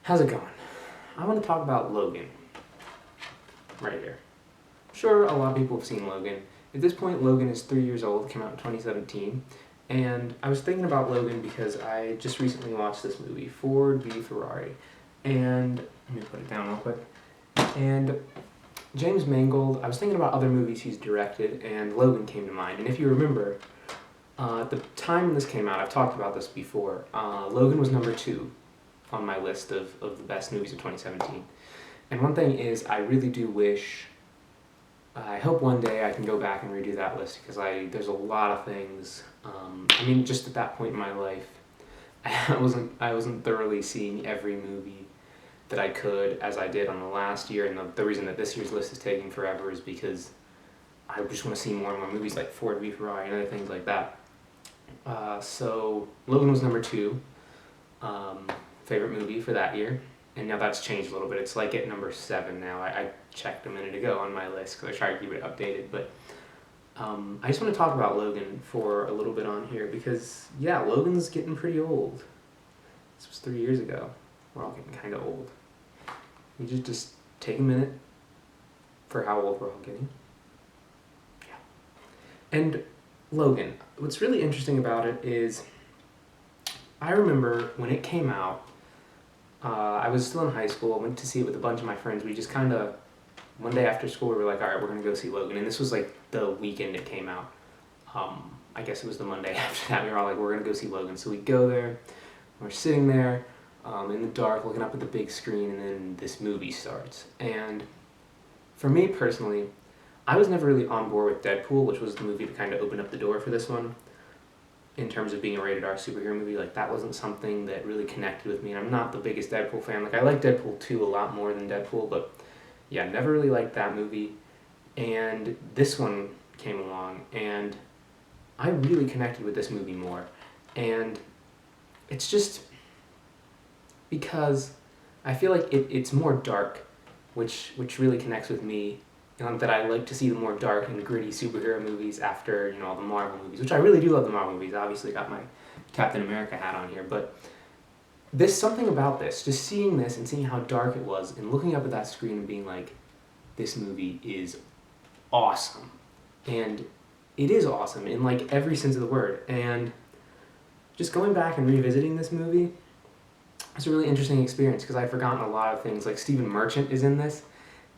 How's it going? I want to talk about Logan, right here. Sure, a lot of people have seen Logan. At this point, Logan is 3 years old, came out in 2017, and I was thinking about Logan because I just recently watched this movie, Ford v Ferrari, and let me put it down real quick. And James Mangold, I was thinking about other movies he's directed, and Logan came to mind. And if you remember, at the time when this came out, I've talked about this before, Logan was number 2 on my list of the best movies of 2017. And one thing is, I really do wish, I hope one day I can go back and redo that list because there's a lot of things. Just at that point in my life, I wasn't thoroughly seeing every movie that I could as I did on the last year, and the reason that this year's list is taking forever is because I just want to see more and more movies like Ford v Ferrari and other things like that. So Logan was number 2. Favorite movie for that year, and now that's changed a little bit. It's like at number 7 now. I checked a minute ago on my list because I try to keep it updated, but I just want to talk about Logan for a little bit on here because, yeah, Logan's getting pretty old. This was 3 years ago. We're all getting kind of old. You just take a minute for how old we're all getting. Yeah. And Logan, what's really interesting about it is I remember when it came out, I was still in high school. I went to see it with a bunch of my friends. We just kind of, one day after school, we were like, all right, we're going to go see Logan. And this was like the weekend it came out. I guess it was the Monday after that. We were all like, we're going to go see Logan. So we go there. We're sitting there in the dark, looking up at the big screen, and then this movie starts. And for me personally, I was never really on board with Deadpool, which was the movie that kind of opened up the door for this one. In terms of being a rated R superhero movie, like that wasn't something that really connected with me. And I'm not the biggest Deadpool fan. Like I like Deadpool 2 a lot more than Deadpool, but yeah, never really liked that movie. And this one came along, and I really connected with this movie more. And it's just because I feel like it's more dark, which really connects with me. That I like to see the more dark and gritty superhero movies after, all the Marvel movies, which I really do love the Marvel movies. I obviously got my Captain America hat on here, but there's something about this, just seeing this and seeing how dark it was and looking up at that screen and being like, this movie is awesome. And it is awesome in like every sense of the word. And just going back and revisiting this movie, it's a really interesting experience because I'd forgotten a lot of things. Like Stephen Merchant is in this,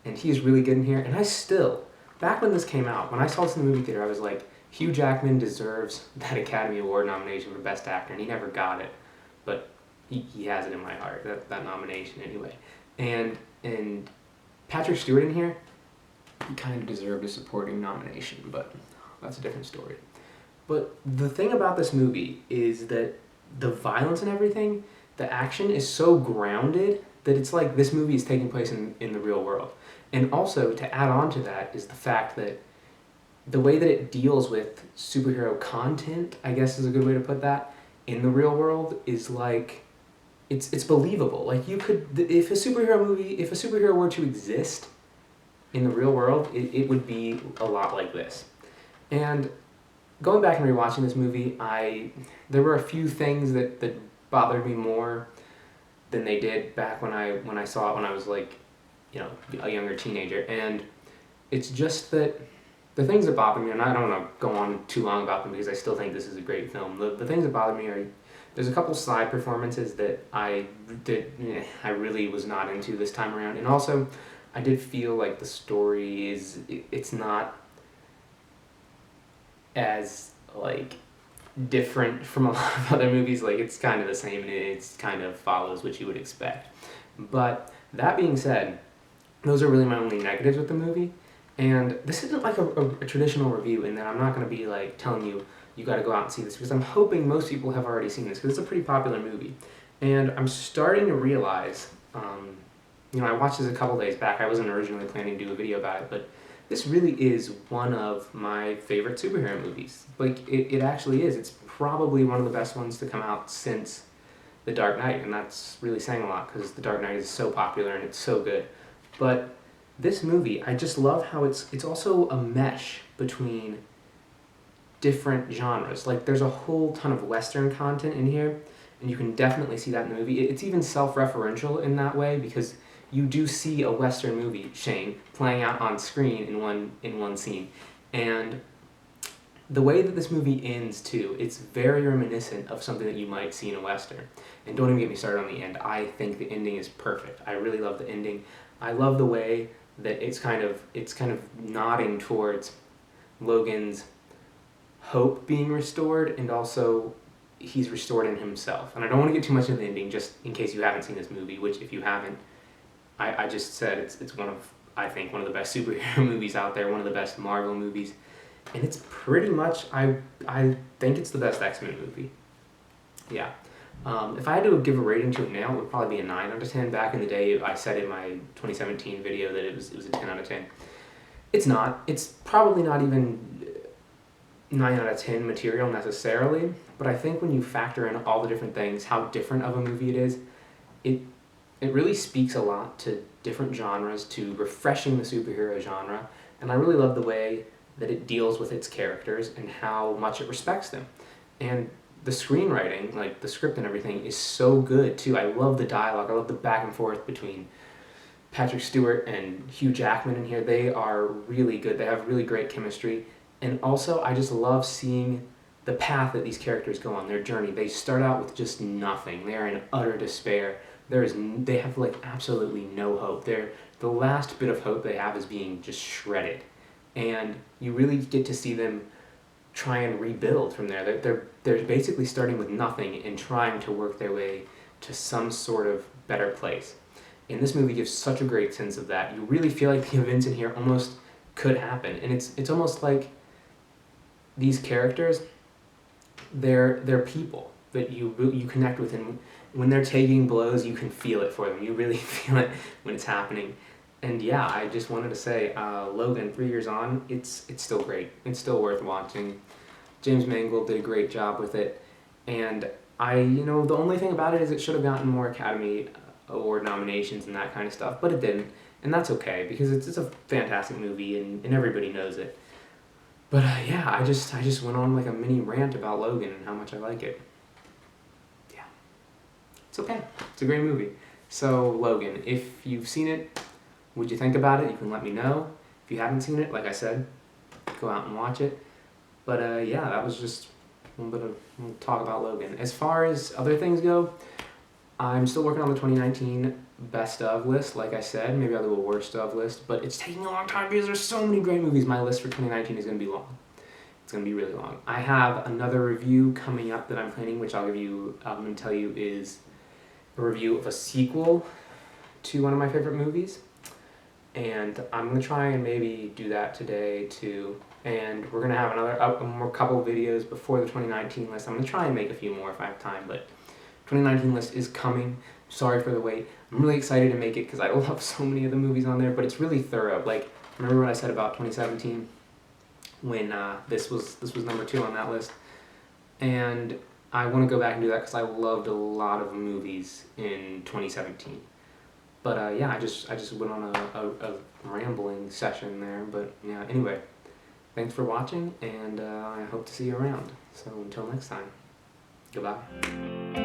and he's really good in here. And I still, back when this came out, when I saw this in the movie theater, I was like, Hugh Jackman deserves that Academy Award nomination for Best Actor, and he never got it. But he has it in my heart, that nomination anyway. And Patrick Stewart in here, he kind of deserved a supporting nomination, but that's a different story. But the thing about this movie is that the violence and everything, the action is so grounded that it's like this movie is taking place in the real world. And also, to add on to that, is the fact that the way that it deals with superhero content, I guess is a good way to put that, in the real world is like, it's believable. Like you could, if a superhero were to exist in the real world, it would be a lot like this. And going back and rewatching this movie, there were a few things that bothered me more than they did back when I saw it when I was like, a younger teenager. And it's just that the things that bother me, and I don't want to go on too long about them because I still think this is a great film. The things that bother me are, there's a couple side performances that I really was not into this time around. And also, I did feel like the story it's not as like different from a lot of other movies. Like it's kind of the same and it's kind of follows what you would expect. But that being said, those are really my only negatives with the movie. And this isn't like a traditional review in that I'm not going to be like telling you got to go out and see this, because I'm hoping most people have already seen this because it's a pretty popular movie. And I'm starting to realize, I watched this a couple days back. I wasn't originally planning to do a video about it, but this really is one of my favorite superhero movies. Like, it actually is. It's probably one of the best ones to come out since The Dark Knight, and that's really saying a lot because The Dark Knight is so popular and it's so good. But this movie, I just love how it's also a mesh between different genres. Like, there's a whole ton of Western content in here, and you can definitely see that in the movie. It's even self-referential in that way, because you do see a Western movie, Shane, playing out on screen in one scene. And the way that this movie ends, too, it's very reminiscent of something that you might see in a Western. And don't even get me started on the end. I think the ending is perfect. I really love the ending. I love the way that it's kind of nodding towards Logan's hope being restored, and also he's restored in himself. And I don't want to get too much into the ending, just in case you haven't seen this movie, which if you haven't, I just said it's one of, I think, one of the best superhero movies out there, one of the best Marvel movies. And it's pretty much, I think it's the best X-Men movie. Yeah. If I had to give a rating to it now, it would probably be a 9 out of 10. Back in the day, I said in my 2017 video that it was a 10 out of 10. It's not. It's probably not even 9 out of 10 material necessarily, but I think when you factor in all the different things, how different of a movie it is, it really speaks a lot to different genres, to refreshing the superhero genre, and I really love the way that it deals with its characters and how much it respects them. And the screenwriting, like the script and everything, is so good too. I love the dialogue. I love the back and forth between Patrick Stewart and Hugh Jackman in here. They are really good. They have really great chemistry. And also, I just love seeing the path that these characters go on, their journey. They start out with just nothing. They are in utter despair. They have like absolutely no hope. The last bit of hope they have is being just shredded. And you really get to see them try and rebuild from there. They're basically starting with nothing and trying to work their way to some sort of better place. And this movie gives such a great sense of that. You really feel like the events in here almost could happen. And it's almost like these characters, they're people that you connect with, and when they're taking blows, you can feel it for them. You really feel it when it's happening. And yeah, I just wanted to say, Logan, 3 years on, it's still great. It's still worth watching. James Mangold did a great job with it, and the only thing about it is it should have gotten more Academy Award nominations and that kind of stuff, but it didn't, and that's okay, because it's a fantastic movie, and everybody knows it. But yeah, I just went on like a mini rant about Logan and how much I like it. Yeah, it's okay. It's a great movie. So Logan, if you've seen it, what'd you think about it? You can let me know. If you haven't seen it, like I said, go out and watch it. But yeah, that was just a little bit of talk about Logan. As far as other things go, I'm still working on the 2019 best of list, like I said. Maybe I'll do a worst of list, but it's taking a long time because there's so many great movies. My list for 2019 is going to be long. It's going to be really long. I have another review coming up that I'm planning, which I'm going to tell you is a review of a sequel to one of my favorite movies. And I'm going to try and maybe do that today too. And we're going to have a couple videos before the 2019 list. I'm going to try and make a few more if I have time, but 2019 list is coming. Sorry for the wait. I'm really excited to make it because I love so many of the movies on there, but it's really thorough. Like, remember what I said about 2017 when this was number 2 on that list? And I want to go back and do that because I loved a lot of movies in 2017. But yeah, I just went on a rambling session there. But yeah, anyway, thanks for watching, and I hope to see you around. So until next time, goodbye.